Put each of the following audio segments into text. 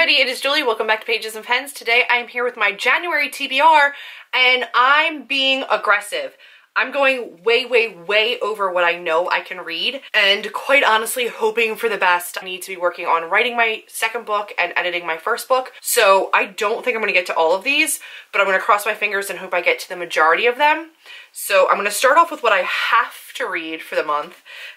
everybody, it is Julie. Welcome back to Pages and Pens. Today I am here with my January TBR and I'm being aggressive. I'm going way over what I know I can read and quite honestly hoping for the best. I need to be working on writing my second book and editing my first book, so I don't think I'm going to get to all of these, but I'm going to cross my fingers and hope I get to the majority of them. So I'm going to start off with what I have to read for the month,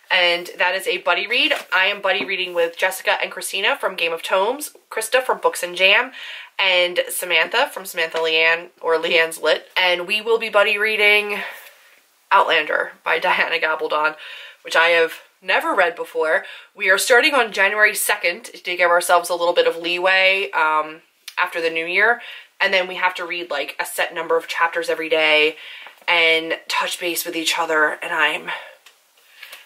and that is a buddy read. I am buddy reading with Jessica and Christina from Game of Tomes, Krista from Books and Jam, and Samantha from Samantha Leanne, or Leanne's Lit, and we will be buddy reading Outlander by Diana Gabaldon, which I have never read before. We are starting on January 2nd to give ourselves a little bit of leeway after the new year, and then we have to read like a set number of chapters every day and touch base with each other, and I'm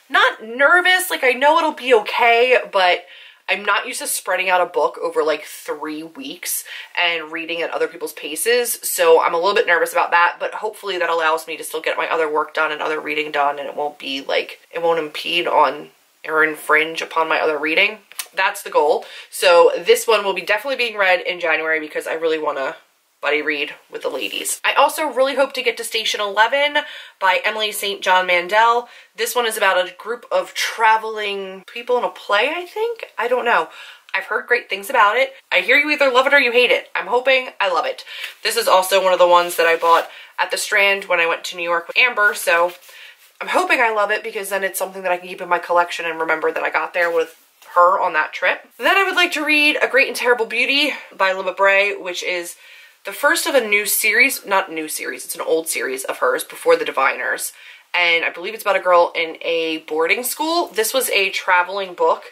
not nervous. Like, I know it'll be okay, but I'm not used to spreading out a book over like 3 weeks and reading at other people's paces, so I'm a little bit nervous about that, but hopefully that allows me to still get my other work done and other reading done, and it won't be like, it won't impede on or infringe upon my other reading. That's the goal. So this one will be definitely being read in January because I really want to buddy read with the ladies. I also really hope to get to Station 11 by Emily St. John Mandel. This one is about a group of traveling people in a play, I think? I don't know. I've heard great things about it. I hear you either love it or you hate it. I'm hoping I love it. This is also one of the ones that I bought at the Strand when I went to New York with Amber, so I'm hoping I love it because then it's something that I can keep in my collection and remember that I got there with her on that trip. Then I would like to read A Great and Terrible Beauty by Libba Bray, which is the first of a new series, not new series, it's an old series of hers, Before the Diviners. And I believe it's about a girl in a boarding school. This was a traveling book,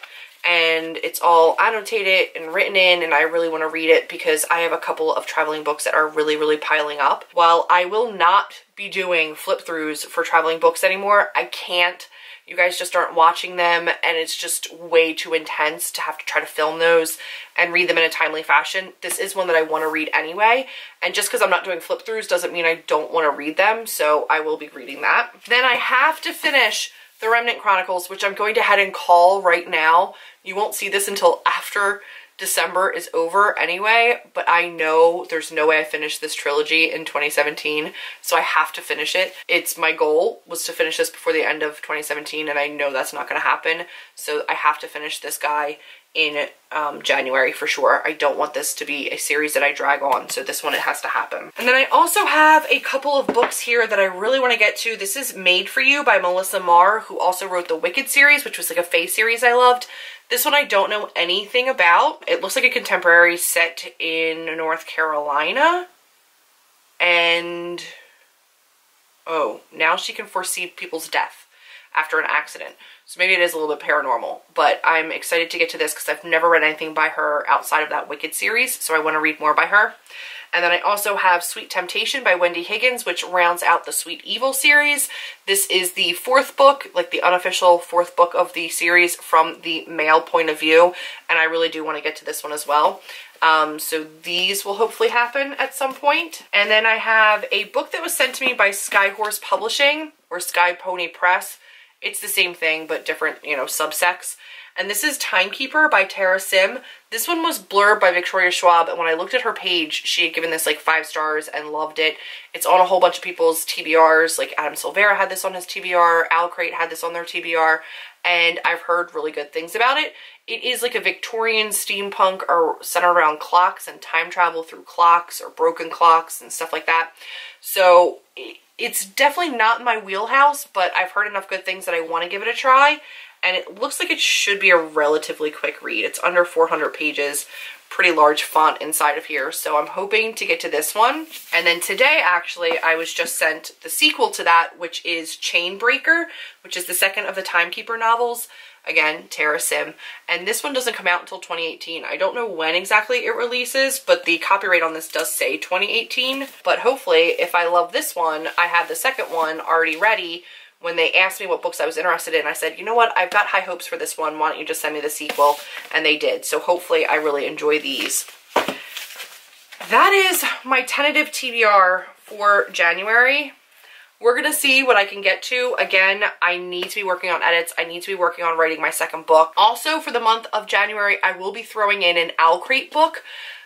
and it's all annotated and written in, and I really want to read it because I have a couple of traveling books that are really piling up. While I will not be doing flip-throughs for traveling books anymore, I can't. You guys just aren't watching them, and it's just way too intense to have to try to film those and read them in a timely fashion. This is one that I want to read anyway, and just because I'm not doing flip-throughs doesn't mean I don't want to read them, so I will be reading that. Then I have to finish The Remnant Chronicles, which I'm going to head and call right now. You won't see this until after December is over anyway, but I know there's no way I finish this trilogy in 2017, so I have to finish it. It's my goal was to finish this before the end of 2017, and I know that's not going to happen, so I have to finish this guy in January for sure. I don't want this to be a series that I drag on, so this one, it has to happen. And then I also have a couple of books here that I really want to get to. This is Made for You by Melissa Marr, who also wrote the Wicked series, which was like a Fae series I loved. This one I don't know anything about. It looks like a contemporary set in North Carolina. And, oh, now she can foresee people's death after an accident. So maybe it is a little bit paranormal, but I'm excited to get to this because I've never read anything by her outside of that Wicked series, so I want to read more by her. And then I also have Sweet Temptation by Wendy Higgins, which rounds out the Sweet Evil series. This is the 4th book, like the unofficial 4th book of the series from the male point of view, and I really do want to get to this one as well. So these will hopefully happen at some point. And then I have a book that was sent to me by Skyhorse Publishing, or Sky Pony Press. It's the same thing, but different, you know, subsects. And this is Timekeeper by Tara Sim. This one was blurred by Victoria Schwab, and when I looked at her page, she had given this like 5 stars and loved it. It's on a whole bunch of people's TBRs, like Adam Silvera had this on his TBR, Alcrate had this on their TBR, and I've heard really good things about it. It is like a Victorian steampunk or centered around clocks and time travel through clocks or broken clocks and stuff like that. So it's definitely not in my wheelhouse, but I've heard enough good things that I want to give it a try. And it looks like it should be a relatively quick read. It's under 400 pages, pretty large font inside of here. So I'm hoping to get to this one. And then today, actually, I was just sent the sequel to that, which is Chainbreaker, which is the second of the Timekeeper novels. Again, Tara Sim. And this one doesn't come out until 2018. I don't know when exactly it releases, but the copyright on this does say 2018. But hopefully, if I love this one, I have the second one already ready. When they asked me what books I was interested in, I said, you know what, I've got high hopes for this one. Why don't you just send me the sequel? And they did. So hopefully I really enjoy these. That is my tentative TBR for January. we're gonna see what I can get to. Again, I need to be working on edits. I need to be working on writing my second book. Also, for the month of January, I will be throwing in an Owl Crate book.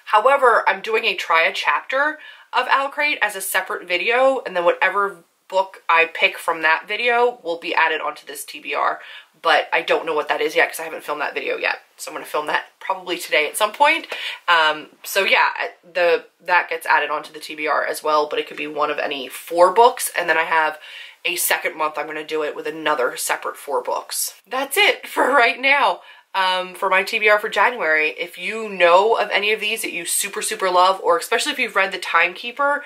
However, I'm doing a try a chapter of Owl Crate as a separate video, and then whatever book I pick from that video will be added onto this TBR. But I don't know what that is yet because I haven't filmed that video yet. So I'm going to film that probably today at some point. So yeah, that gets added onto the TBR as well, but it could be one of any 4 books. And then I have a second month I'm going to do it with another separate 4 books. That's it for right now. For my TBR for January. If you know of any of these that you super, super love, or especially if you've read The Timekeeper,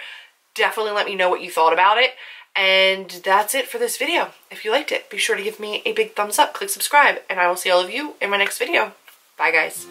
definitely let me know what you thought about it. And that's it for this video. If you liked it, be sure to give me a big thumbs up, click subscribe, and I will see all of you in my next video. Bye, guys.